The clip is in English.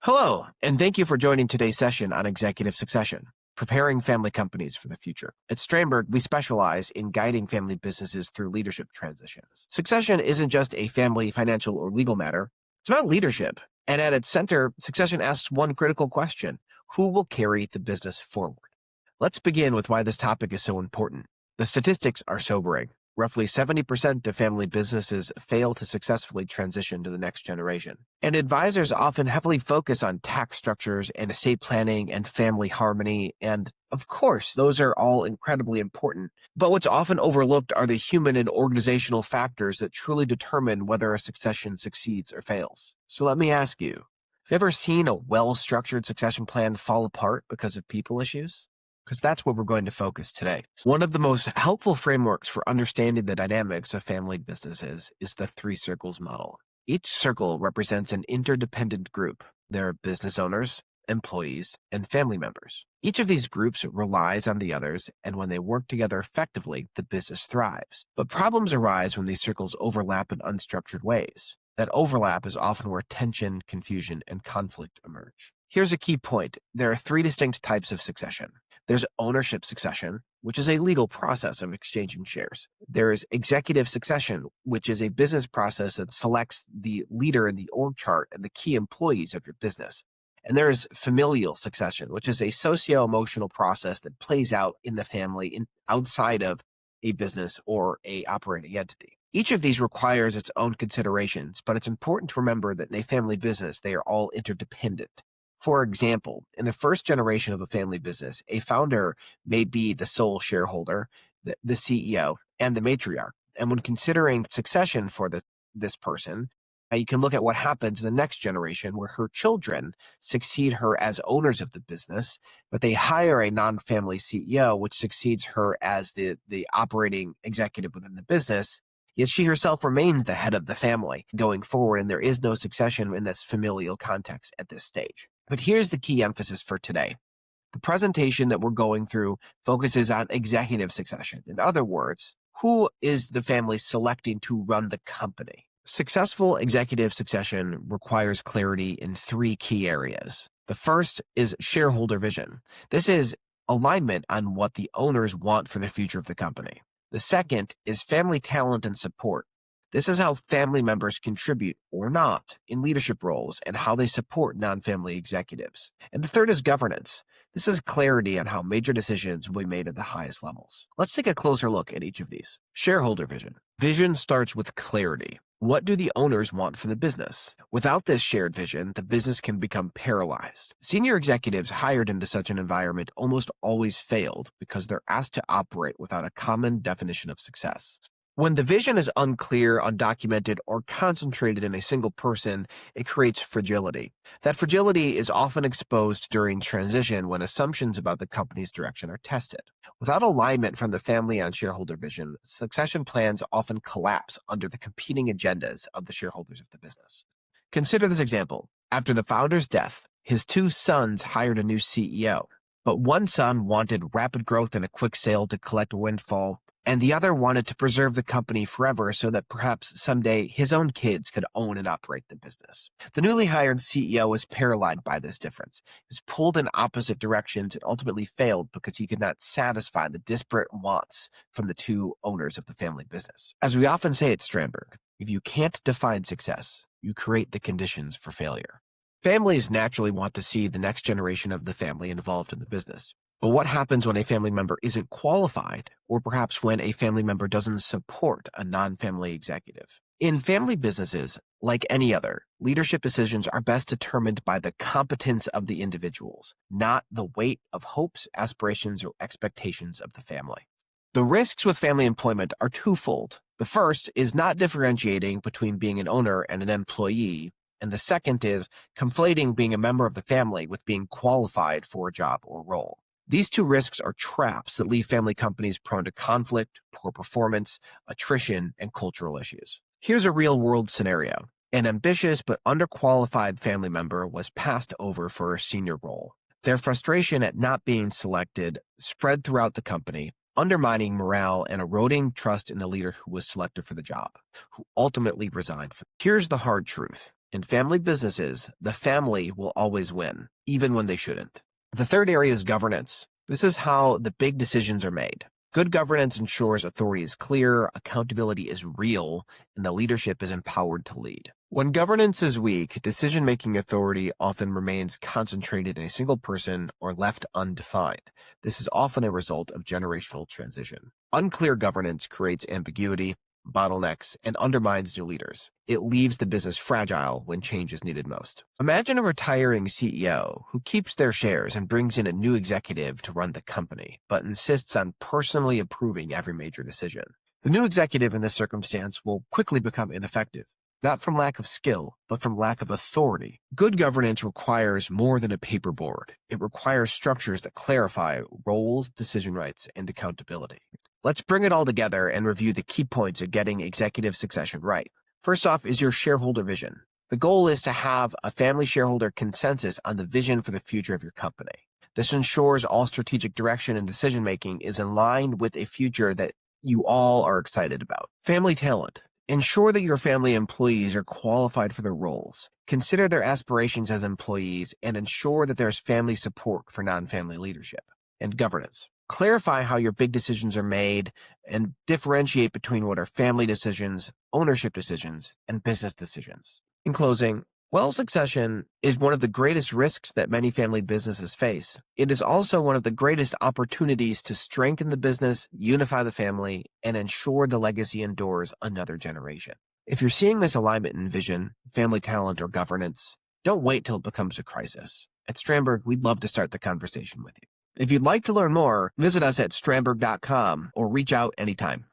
Hello, and thank you for joining today's session on executive succession, preparing family companies for the future. At Stranberg, we specialize in guiding family businesses through leadership transitions. Succession isn't just a family, financial, or legal matter. It's about leadership. And at its center, succession asks one critical question: who will carry the business forward? Let's begin with why this topic is so important. The statistics are sobering. Roughly 70% of family businesses fail to successfully transition to the next generation. And advisors often heavily focus on tax structures and estate planning and family harmony. And of course, those are all incredibly important. But what's often overlooked are the human and organizational factors that truly determine whether a succession succeeds or fails. So let me ask you, have you ever seen a well-structured succession plan fall apart because of people issues? Because that's what we're going to focus today. One of the most helpful frameworks for understanding the dynamics of family businesses is the three circles model. Each circle represents an interdependent group. There are business owners, employees, and family members. Each of these groups relies on the others, and when they work together effectively, the business thrives. But problems arise when these circles overlap in unstructured ways. That overlap is often where tension, confusion, and conflict emerge. Here's a key point. There are three distinct types of succession. There's ownership succession, which is a legal process of exchanging shares. There is executive succession, which is a business process that selects the leader in the org chart and the key employees of your business. And there is familial succession, which is a socio-emotional process that plays out in the family outside of a business or a operating entity. Each of these requires its own considerations, but it's important to remember that in a family business, they are all interdependent. For example, in the first generation of a family business, a founder may be the sole shareholder, the CEO, and the matriarch. And when considering succession for this person, you can look at what happens in the next generation where her children succeed her as owners of the business, but they hire a non-family CEO, which succeeds her as the operating executive within the business. Yet she herself remains the head of the family going forward, and there is no succession in this familial context at this stage. But here's the key emphasis for today. The presentation that we're going through focuses on executive succession. In other words, who is the family selecting to run the company? Successful executive succession requires clarity in three key areas. The first is shareholder vision. This is alignment on what the owners want for the future of the company. The second is family talent and support. This is how family members contribute or not in leadership roles and how they support non-family executives. And the third is governance. This is clarity on how major decisions will be made at the highest levels. Let's take a closer look at each of these. Shareholder vision. Vision starts with clarity. What do the owners want for the business? Without this shared vision, the business can become paralyzed. Senior executives hired into such an environment almost always failed because they're asked to operate without a common definition of success. When the vision is unclear, undocumented, or concentrated in a single person, it creates fragility. That fragility is often exposed during transition when assumptions about the company's direction are tested. Without alignment from the family on shareholder vision, succession plans often collapse under the competing agendas of the shareholders of the business. Consider this example. After the founder's death, his two sons hired a new CEO. But one son wanted rapid growth and a quick sale to collect a windfall, and the other wanted to preserve the company forever so that perhaps someday his own kids could own and operate the business. The newly hired CEO was paralyzed by this difference. He was pulled in opposite directions and ultimately failed because he could not satisfy the disparate wants from the two owners of the family business. As we often say at Stranberg, if you can't define success, you create the conditions for failure. Families naturally want to see the next generation of the family involved in the business. But what happens when a family member isn't qualified, or perhaps when a family member doesn't support a non-family executive? In family businesses, like any other, leadership decisions are best determined by the competence of the individuals, not the weight of hopes, aspirations, or expectations of the family. The risks with family employment are twofold. The first is not differentiating between being an owner and an employee, and the second is conflating being a member of the family with being qualified for a job or role. These two risks are traps that leave family companies prone to conflict, poor performance, attrition, and cultural issues. Here's a real-world scenario. An ambitious but underqualified family member was passed over for a senior role. Their frustration at not being selected spread throughout the company, undermining morale and eroding trust in the leader who was selected for the job, who ultimately resigned. Here's the hard truth. In family businesses, the family will always win, even when they shouldn't. The third area is governance. This is how the big decisions are made. Good governance ensures authority is clear, accountability is real, and the leadership is empowered to lead. When governance is weak, decision-making authority often remains concentrated in a single person or left undefined. This is often a result of generational transition. Unclear governance creates ambiguity, bottlenecks, and undermines new leaders. It leaves the business fragile when change is needed most. Imagine a retiring CEO who keeps their shares and brings in a new executive to run the company, but insists on personally approving every major decision. The new executive in this circumstance will quickly become ineffective, not from lack of skill, but from lack of authority. Good governance requires more than a paperboard. It requires structures that clarify roles, decision rights, and accountability. Let's bring it all together and review the key points of getting executive succession right. First off is your shareholder vision. The goal is to have a family shareholder consensus on the vision for the future of your company. This ensures all strategic direction and decision-making is in line with a future that you all are excited about. Family talent. Ensure that your family employees are qualified for their roles. Consider their aspirations as employees and ensure that there's family support for non-family leadership. And governance. Clarify how your big decisions are made and differentiate between what are family decisions, ownership decisions, and business decisions. In closing, while succession is one of the greatest risks that many family businesses face, it is also one of the greatest opportunities to strengthen the business, unify the family, and ensure the legacy endures another generation. If you're seeing misalignment in vision, family talent, or governance, don't wait till it becomes a crisis. At Stranberg, we'd love to start the conversation with you. If you'd like to learn more, visit us at Stranberg.com or reach out anytime.